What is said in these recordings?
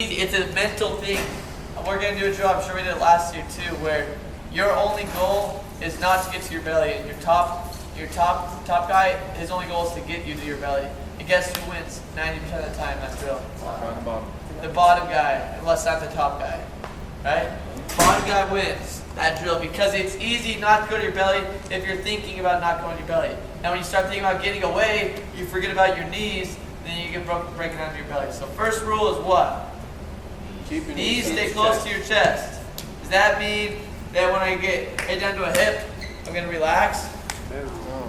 easy. It's a mental thing. We're gonna do a drill. I'm sure we did it last year too, where your only goal is not to get to your belly, and your top guy, his only goal is to get you to your belly. And guess who wins 90% of the time that drill? The bottom guy, unless I'm the top guy, right? Bottom guy wins that drill because it's easy not to go to your belly if you're thinking about not going to your belly. Now when you start thinking about getting away, you forget about your knees, then you get breaking down to your belly. So first rule is what? Keep your Knees stay close to your chest. Does that mean that when I get hit down to a hip, I'm gonna relax?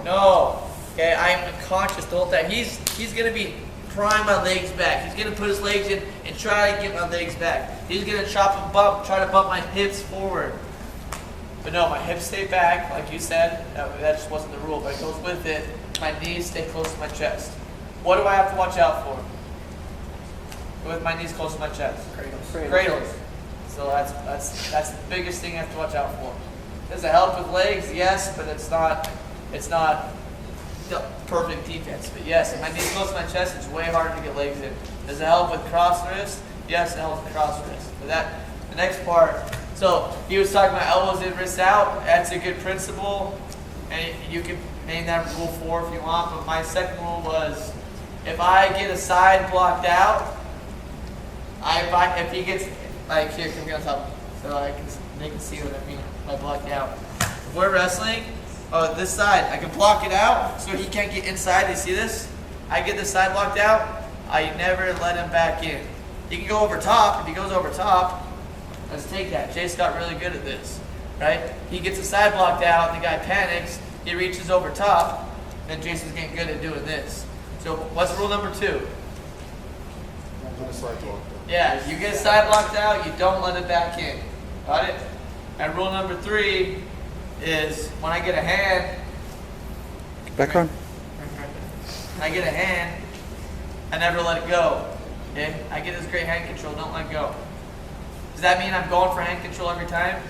No. Okay, I'm conscious the whole time. He's gonna be prying my legs back. He's gonna put his legs in and try to get my legs back. He's gonna chop and bump, try to bump my hips forward. But no, my hips stay back, like you said. That just wasn't the rule, but it goes with it. My knees stay close to my chest. What do I have to watch out for? With my knees close to my chest. Cradles. So that's the biggest thing I have to watch out for. Does it help with legs? Yes, but it's not the perfect defense. But yes, if my knees close to my chest, it's way harder to get legs in. Does it help with cross wrist? Yes, it helps with cross wrist. But the next part. So he was talking about elbows in, wrists out. That's a good principle, and you can name that rule 4 if you want. But my second rule was, if I get a side blocked out, if he gets, like here, come get on top, so they can see what I mean by blocked out. If we're wrestling, this side, I can block it out so he can't get inside. You see this? I get the side blocked out, I never let him back in. He can go over top. If he goes over top, let's take that. Chase got really good at this, right? He gets the side blocked out, and the guy panics, he reaches over top, and Jason's getting good at doing this. So what's rule number 2? Yeah, you get side blocked out, you don't let it back in. Got it? And rule number 3 is when I get a hand. Back on. When I get a hand, I never let it go. Okay? I get this great hand control, don't let go. Does that mean I'm going for hand control every time?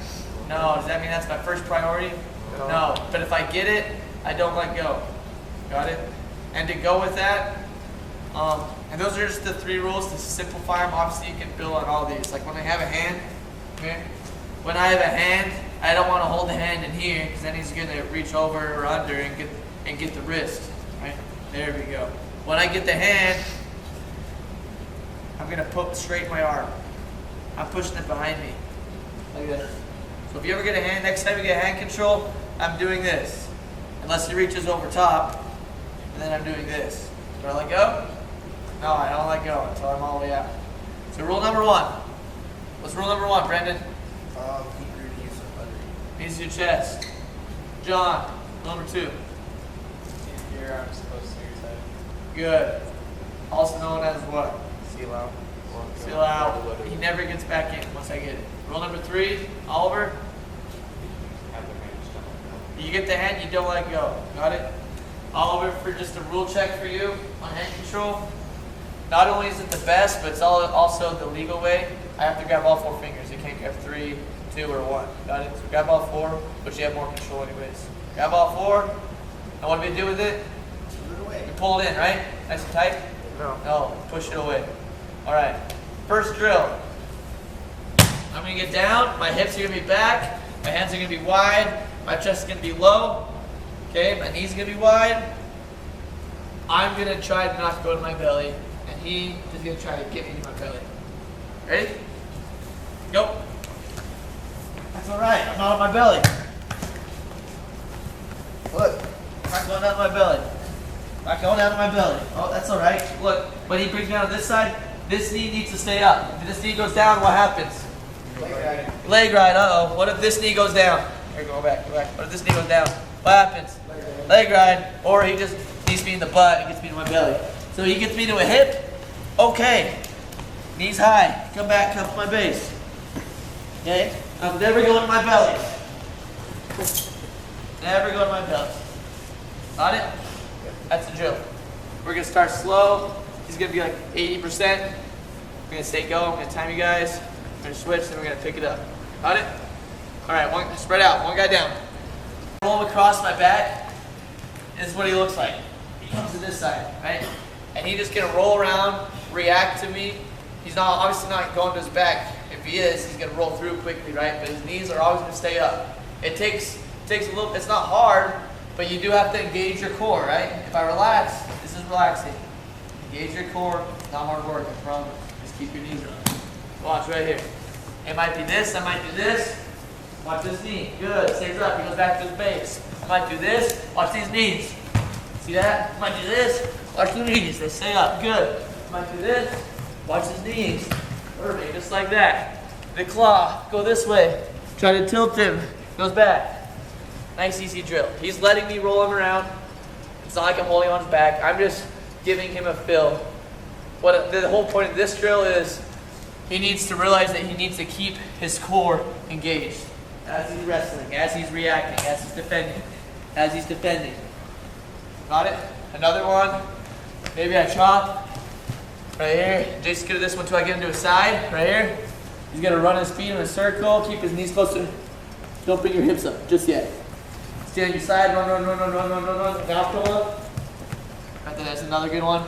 No. Does that mean that's my first priority? No. But if I get it, I don't let go. Got it? And to go with that, and those are just the 3 rules to simplify them. Obviously, you can build on all these. Like when I have a hand, okay? When I have a hand, I don't want to hold the hand in here because then he's going to reach over or under and get the wrist. Right? There we go. When I get the hand, I'm going to straighten my arm. I'm pushing it behind me. Like this. So if you ever get a hand, next time you get hand control, I'm doing this. Unless he reaches over top, and then I'm doing this. Do I let go? No, I don't let go until I'm all the way out. So rule number 1. What's rule number 1, Brendan? Keep your knees under. Knees to your chest. John, number 2. Keep your arms close to your side. Good. Also known as what? Seal out. Seal out. He never gets back in once I get it. Rule number 3, Oliver. Have the hand just down. You get the hand, you don't let go. Got it? Oliver, for just a rule check for you on hand control. Not only is it the best, but it's also the legal way. I have to grab all 4 fingers. You can't grab 3, 2, or 1. Got it? So grab all 4, but you have more control anyways. Grab all 4. And what do we do with it? You pull it in, right? Nice and tight? No, push it away. All right. First drill. I'm going to get down. My hips are going to be back. My hands are going to be wide. My chest is going to be low. Okay, my knees are going to be wide. I'm going to try not to go to my belly. And he is going to try to get me to my belly. Ready? Go. That's all right. I'm not on my belly. Look. I'm not going down to my belly. I'm not going down to my belly. Oh, that's all right. Look, when he brings me down to this side, this knee needs to stay up. If this knee goes down, what happens? Leg ride. Uh-oh. What if this knee goes down? Here, go back. What if this knee goes down? What happens? Leg ride. Or he just knees me in the butt and gets me to my belly. So he gets me to a hip. Okay. Knees high. Come back, come to my base. Okay? I'm never going to my belly. Never go to my belly. Got it? That's the drill. We're going to start slow. He's going to be like 80%. We're going to stay go. I'm going to time you guys. We're going to switch, then we're going to pick it up. Got it? All right, spread out. One guy down. Roll him across my back. This is what he looks like. He comes to this side, right? And he's just going to roll around, react to me, he's not obviously not going to his back. If he is, he's gonna roll through quickly, right? But his knees are always gonna stay up. It takes a little. It's not hard, but you do have to engage your core, right? If I relax, this is relaxing. Engage your core. Not hard work, I promise. Just keep your knees up. Watch right here. It might be this. I might do this. Watch this knee. Good. Stays up. He goes back to his base. I might do this. Watch these knees. See that? I might do this. Watch the knees. They stay up. Good. I might do this. Watch his knees. Perfect. Just like that. The claw. Go this way. Try to tilt him. Goes back. Nice easy drill. He's letting me roll him around. It's not like I'm holding on his back. I'm just giving him a feel. What the whole point of this drill is, he needs to realize that he needs to keep his core engaged. As he's wrestling, as he's reacting, as he's defending, as he's defending. Got it? Another one. Maybe I chop. Right here. Jason's good at this one too. I get him to his side. Right here. He's going to run his feet in a circle. Keep his knees close to. Don't bring your hips up just yet. Stay on your side. Run. Now pull up. I think that's another good one.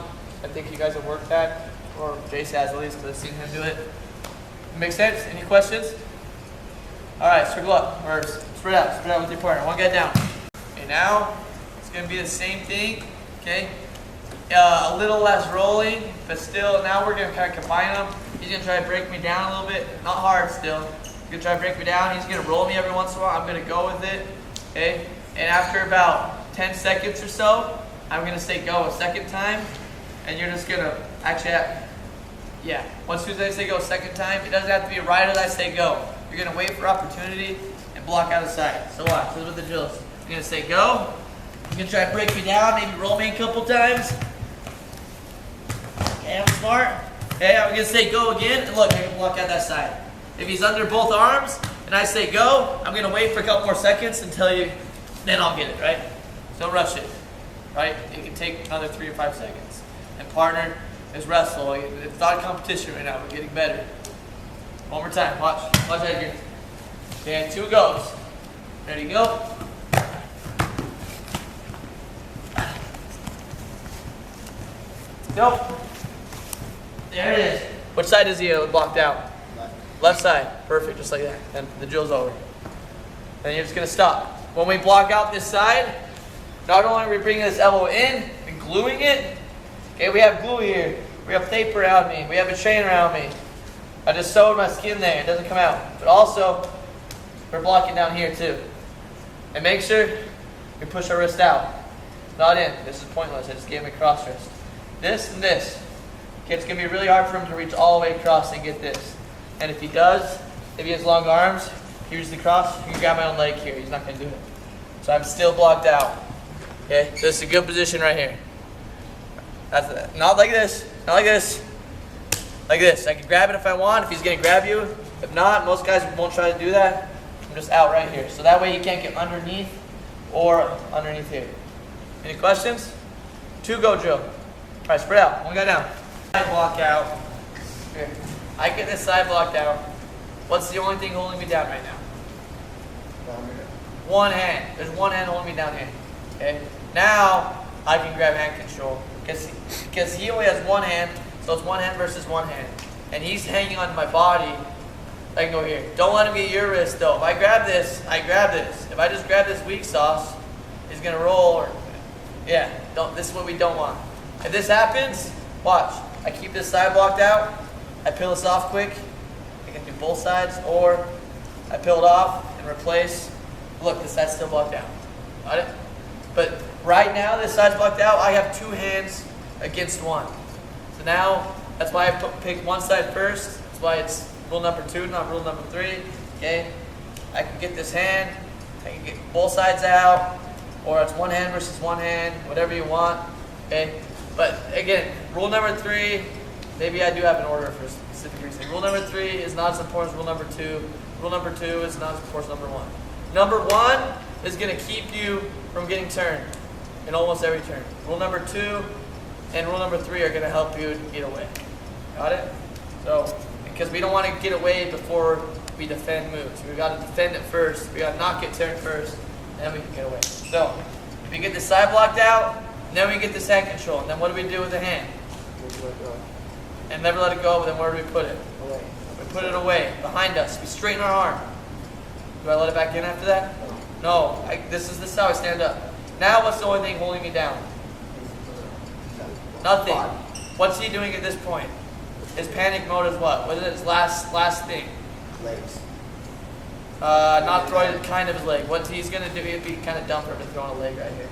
I think you guys have worked that. Or Jason has at least, because I've seen him do it. Make sense? Any questions? Alright, circle up. Or spread out with your partner. One guy down. Okay, now it's going to be the same thing. Okay? A little less rolling, but still, now we're going to kind of combine them. He's going to try to break me down a little bit. Not hard still. He's going to try to break me down. He's going to roll me every once in a while. I'm going to go with it. Okay? And after about 10 seconds or so, I'm going to say go a second time. And you're just going to once I say go a second time, it doesn't have to be right as I say go. You're going to wait for opportunity and block out of sight. So watch, this is what the drill is. You're going to say go. You're going to try to break me down, maybe roll me a couple times. Okay, I'm smart. Okay, I'm going to say go again, and look, I can block out that side. If he's under both arms, and I say go, I'm going to wait for a couple more seconds until then I'll get it, right? Don't rush it, right? It can take another 3 or 5 seconds. And partner is wrestle. It's not a competition right now. We're getting better. One more time. Watch right here. Okay, 2 goes. Ready, go. Go. There it is. Which side is he blocked out? Left side. Perfect, just like that. And the drill's over. Then you're just going to stop. When we block out this side, not only are we bringing this elbow in and gluing it, okay, we have glue here. We have tape around me. We have a chain around me. I just sewed my skin there. It doesn't come out. But also, we're blocking down here too. And make sure we push our wrist out. Not in. This is pointless. I just gave him a cross wrist. This and this. Okay, it's going to be really hard for him to reach all the way across and get this. And if he does, if he has long arms, he reaches the cross, you can grab my own leg here. He's not going to do it. So I'm still blocked out. Okay, so this is a good position right here. That's not like this. Not like this. Like this. I can grab it if I want, if he's going to grab you. If not, most guys won't try to do that. I'm just out right here. So that way he can't get underneath or underneath here. Any questions? 2 go drill. All right, spread out. One guy down. Side block out. Here. I get this side blocked out. What's the only thing holding me down right now? One hand. There's one hand holding me down here. Okay. Now I can grab hand control because he only has one hand, so it's one hand versus one hand, and he's hanging onto my body. I can go here. Don't let him get your wrist though. If I grab this, I grab this. If I just grab this weak sauce, he's gonna roll. This is what we don't want. If this happens, watch. I keep this side blocked out. I peel this off quick. I can do both sides, or I peel it off and replace. Look, this side's still blocked out. Got it? But right now, this side's blocked out. I have 2 hands against one. So now, that's why I pick one side first. That's why it's rule number 2, not rule number 3. Okay? I can get this hand. I can get both sides out. Or it's one hand versus one hand. Whatever you want. Okay? But again, rule number 3, maybe I do have an order for a specific reason. Rule number 3 is not as important as rule number 2. Rule number 2 is not as important as number 1. Number 1 is going to keep you from getting turned in almost every turn. Rule number 2 and rule number 3 are going to help you get away. Got it? So, because we don't want to get away before we defend moves. We've got to defend it first. We got to not get turned first, and then we can get away. So, if we get the side blocked out, then we get this hand control. And then what do we do with the hand? and never let it go, but then where do we put it? Away. We put it away, behind us. We straighten our arm. Do I let it back in after that? No. This is how I stand up. Now what's the only thing holding me down? Nothing. What's he doing at this point? His panic mode is what? What is his last thing? Legs. Not throwing kind of his leg. What he's going to do, it'd be kind of dumb for him to throw on a leg right here.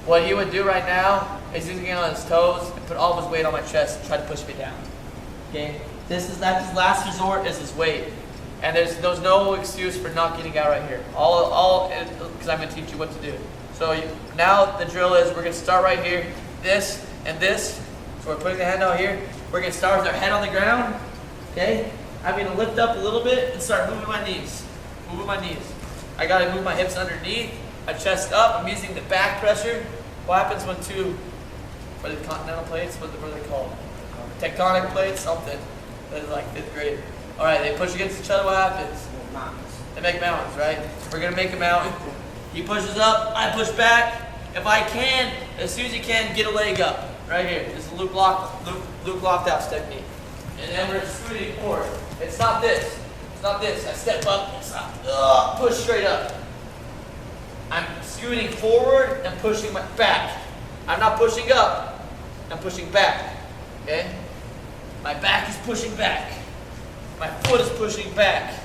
What he would do right now is he's going to get on his toes and put all of his weight on my chest and try to push me down. Okay? That's his last resort is his weight. And there's no excuse for not getting out right here. Because I'm going to teach you what to do. So now the drill is we're going to start right here, this and this. So we're putting the hand out here. We're going to start with our head on the ground. Okay? I'm going to lift up a little bit and start moving my knees. Moving my knees. I got to move my hips underneath, my chest up. I'm using the back pressure. What happens when what are the continental plates? What are they called? Tectonic plates? Something. That is like 5th grade. All right, they push against each other. What happens? They make mountains, right? We're going to make a mountain. He pushes up, I push back. If I can, as soon as you can, get a leg up. Right here. This is Luke Lofthouse technique. And then we're scooting forward. It's not this. It's not this. I step up, it's not, push straight up. I'm scooting forward and pushing my back. I'm not pushing up, I'm pushing back. Okay? My back is pushing back. My foot is pushing back.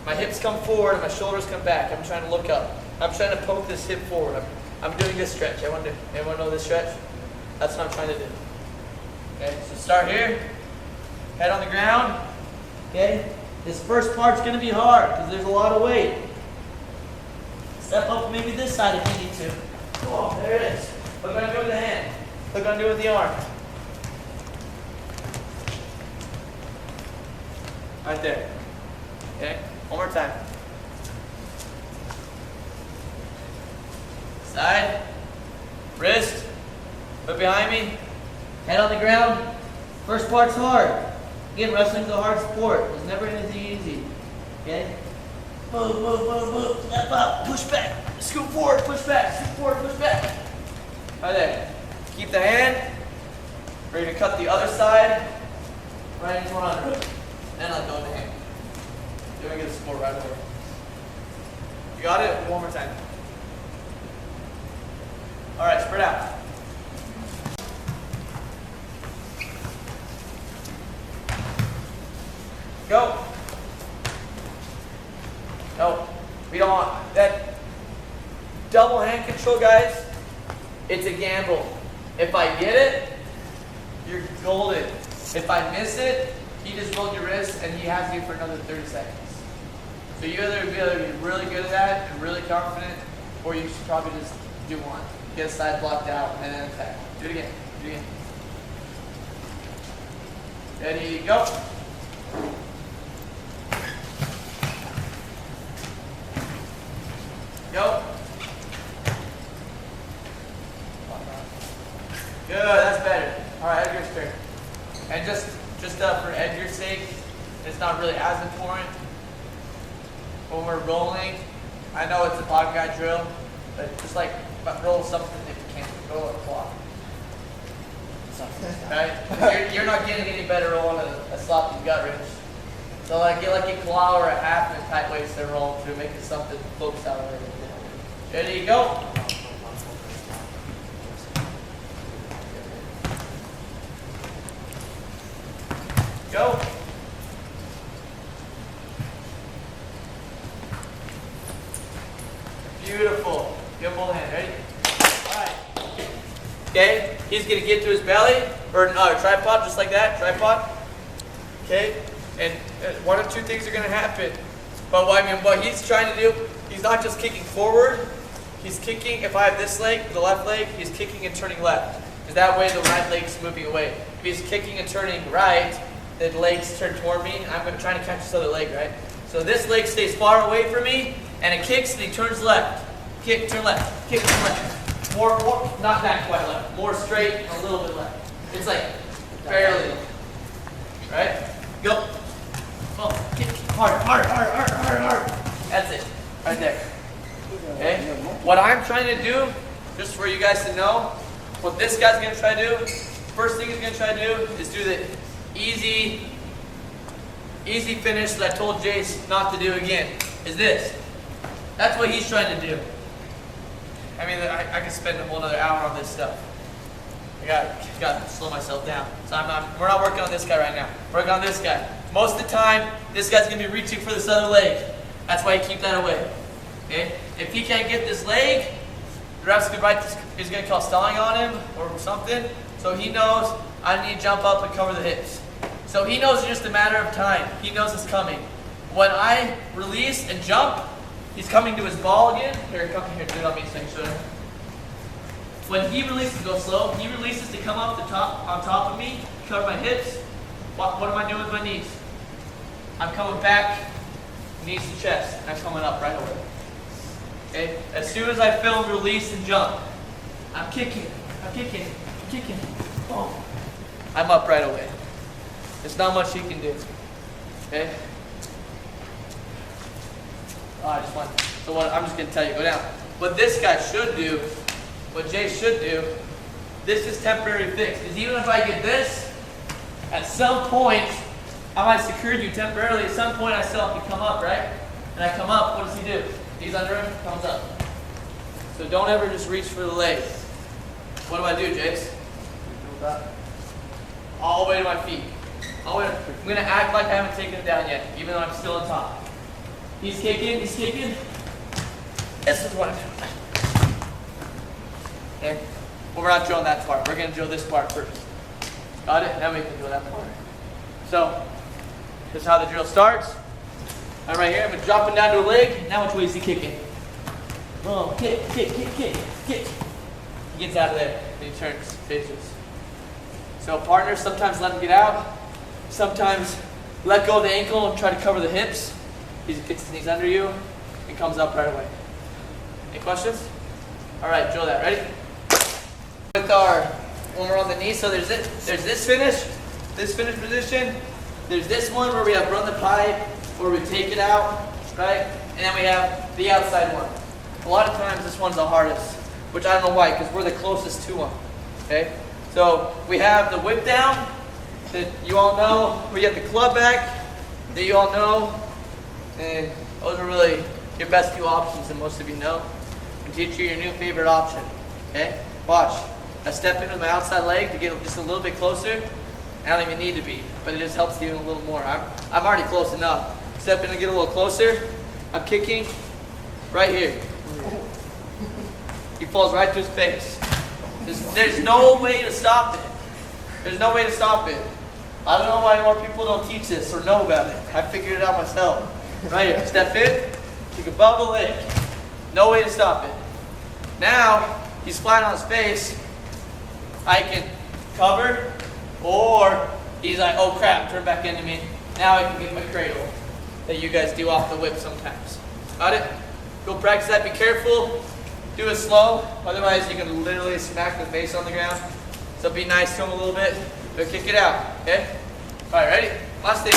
My hips come forward and my shoulders come back. I'm trying to look up. I'm trying to poke this hip forward. I'm doing this stretch. Anyone know this stretch? That's what I'm trying to do. Okay, so start here. Head on the ground. Okay? This first part's going to be hard because there's a lot of weight. Step up maybe this side if you need to. Oh, there it is. Look what I'm doing with the hand. Look what I'm doing with the arm. Right there. Okay? One more time. Side. Wrist. Put behind me. Head on the ground. First part's hard. Again, wrestling's a hard sport. There's never anything easy. Okay? Move, move, move, move. Step up. Push back. Scoot forward. Push back. Scoot forward. Push back. Right there. Keep the hand. We're going to cut the other side. Right into one under it. And let go of the hand. You're going to get a score right away. You got it? One more time. All right, spread out. Go. No, we don't want that double hand control, guys. It's a gamble. If I get it, you're golden. If I miss it, he just rolled your wrist and he has you for another 30 seconds. So you either be really good at that and really confident, or you should probably just do one. Get a side blocked out and then attack. Do it again. Do it again. Ready, go. Go. Good, that's better. All right, Edgar's turn. And just for Edgar's sake, it's not really as important. When we're rolling, I know it's a bottom guy drill, but just like roll something if you can. Roll a claw. Right? You're not getting any better rolling a sloppy gut wrench. So like get like a claw or a half and tight waist they're rolling through, make it something focused out of it. Ready, go. Go. Beautiful. Give him both hands. Ready? All right. Okay. He's going to get to his belly or tripod, just like that. Tripod. Okay. And one or two things are going to happen. But what he's trying to do, he's not just kicking forward. He's kicking. If I have this leg, the left leg, he's kicking and turning left. Because that way the right leg's moving away. If he's kicking and turning right, the legs turn toward me. I'm going to try to catch this other leg, right? So this leg stays far away from me, and it kicks and he turns left. Kick, turn left. Kick, turn left. More, not that quite left. More straight and a little bit left. It's like barely. Right? Go. Oh, kick, hard, hard, hard, hard, hard, hard. That's it. Right there. Okay? What I'm trying to do, just for you guys to know, what this guy's going to try to do, first thing he's going to try to do is do easy finish that I told Jace not to do again is this. That's what he's trying to do. I mean, I could spend a whole other hour on this stuff. I gotta slow myself down. So we're not working on this guy right now. We're working on this guy. Most of the time, this guy's gonna be reaching for this other leg. That's why you keep that away. Okay? If he can't get this leg, the ref's is gonna call stalling on him or something. So he knows I need to jump up and cover the hips. So he knows it's just a matter of time. He knows it's coming. When I release and jump, he's coming to his ball again. Here, come here, do it on me, so I can show you. When he releases, go slow. He releases to come up on top of me, cover my hips. What am I doing with my knees? I'm coming back, knees to chest. I'm coming up right away. Okay? As soon as I film, release, and jump, I'm kicking. Boom. I'm up right away. There's not much he can do. Okay? So what I'm just gonna tell you, go down. What this guy should do, what Jay should do, this is temporary fix. Because even if I get this, at some point, I might secure you temporarily. At some point, I still have to come up, right? And I come up, what does he do? He's under him, comes up. So don't ever just reach for the leg. What do I do, Jace? All the way to my feet. I'm gonna act like I haven't taken him down yet, even though I'm still on top. He's kicking. This is what I'm doing. Okay? Well, we're not drilling that part. We're going to drill this part first. Got it? Then we can drill that part. So, this is how the drill starts. I'm right here. I'm dropping down to a leg. Now which way is he kicking? Boom. Kick. He gets out of there. And he turns, faces. So partners, sometimes let him get out. Sometimes let go of the ankle and try to cover the hips. He gets his knees under you and comes up right away. Any questions? All right, drill that. Ready? When we're on the knee, so there's this finish position. There's this one where we have run the pipe, where we take it out, right? And then we have the outside one. A lot of times this one's the hardest, which I don't know why, because we're the closest to them. Okay? So we have the whip down that you all know. We get the club back that you all know. And those are really your best two options that most of you know. And teach you your new favorite option. Okay? Watch. I step into my outside leg to get just a little bit closer. I don't even need to be, but it just helps you a little more. I'm already close enough. Step in and get a little closer. I'm kicking right here. He falls right to his face. There's no way to stop it. There's no way to stop it. I don't know why more people don't teach this or know about it. I figured it out myself. Right here, step in, kick above the leg. No way to stop it. Now, he's flat on his face. I can cover, or he's like, oh crap, turn back into me. Now I can get my cradle that you guys do off the whip sometimes. Got it? Go practice that, be careful. Do it slow, otherwise you can literally smack the face on the ground. So be nice to him a little bit, but kick it out, okay? All right, ready? Last thing.